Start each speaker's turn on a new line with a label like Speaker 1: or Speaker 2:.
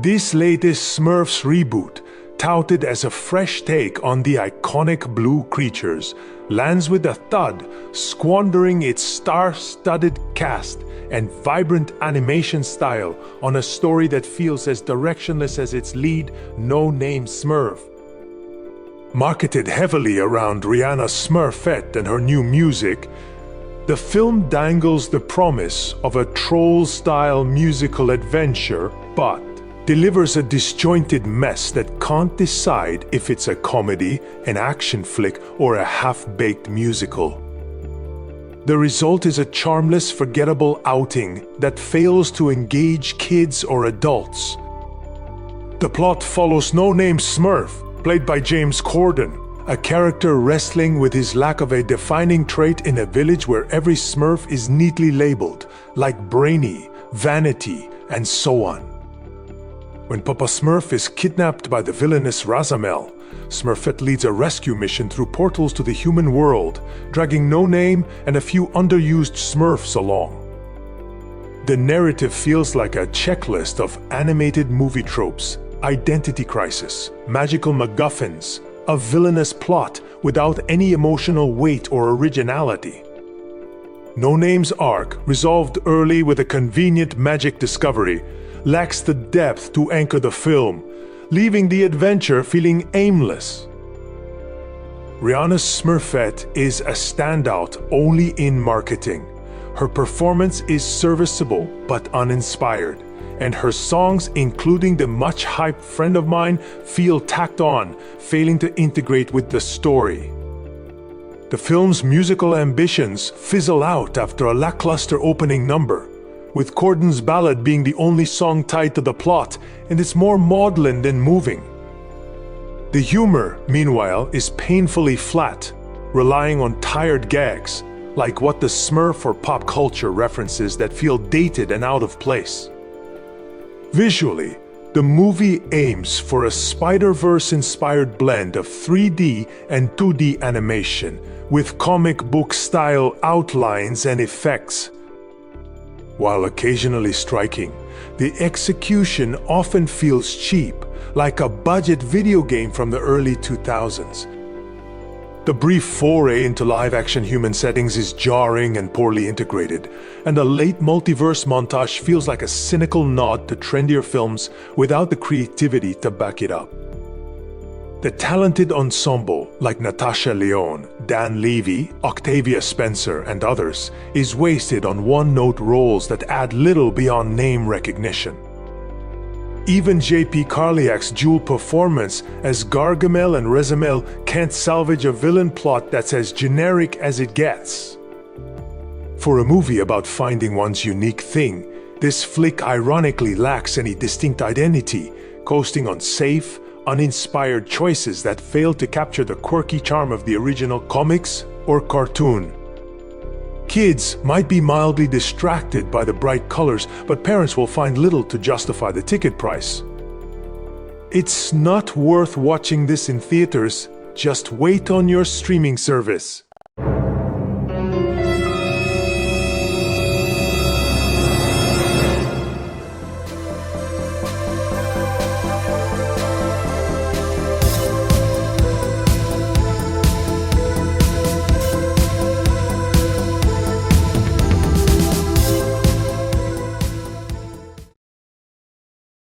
Speaker 1: This latest Smurfs reboot, touted as a fresh take on the iconic blue creatures, lands with a thud, squandering its star-studded cast and vibrant animation style on a story that feels as directionless as its lead, no-name Smurf. Marketed heavily around Rihanna's Smurfette and her new music, the film dangles the promise of a troll-style musical adventure, but delivers a disjointed mess that can't decide if it's a comedy, an action flick, or a half-baked musical. The result is a charmless, forgettable outing that fails to engage kids or adults. The plot follows no-name Smurf, played by James Corden, a character wrestling with his lack of a defining trait in a village where every Smurf is neatly labeled, like brainy, vanity, and so on. When Papa Smurf is kidnapped by the villainous Razamel, Smurfette leads a rescue mission through portals to the human world, dragging No Name and a few underused Smurfs along. The narrative feels like a checklist of animated movie tropes, identity crisis, magical MacGuffins, a villainous plot without any emotional weight or originality. No Name's arc, resolved early with a convenient magic discovery, lacks the depth to anchor the film, leaving the adventure feeling aimless. Rihanna's Smurfette is a standout only in marketing. Her performance is serviceable but uninspired, and her songs, including the much-hyped Friend of Mine, feel tacked on, failing to integrate with the story. The film's musical ambitions fizzle out after a lackluster opening number, with Corden's ballad being the only song tied to the plot, and it's more maudlin than moving. The humor, meanwhile, is painfully flat, relying on tired gags, like what the Smurf or pop culture references that feel dated and out of place. Visually, the movie aims for a Spider-Verse-inspired blend of 3D and 2D animation, with comic book-style outlines and effects. While occasionally striking, the execution often feels cheap, like a budget video game from the early 2000s. The brief foray into live-action human settings is jarring and poorly integrated, and the late multiverse montage feels like a cynical nod to trendier films without the creativity to back it up. The talented ensemble, like Natasha Lyonne, Dan Levy, Octavia Spencer, and others, is wasted on one-note roles that add little beyond name recognition. Even J.P. Karliak's dual performance as Gargamel and Razamel can't salvage a villain plot that's as generic as it gets. For a movie about finding one's unique thing, this flick ironically lacks any distinct identity, coasting on safe, uninspired choices that fail to capture the quirky charm of the original comics or cartoon. Kids might be mildly distracted by the bright colors, but parents will find little to justify the ticket price. It's not worth watching this in theaters. Just wait on your streaming service.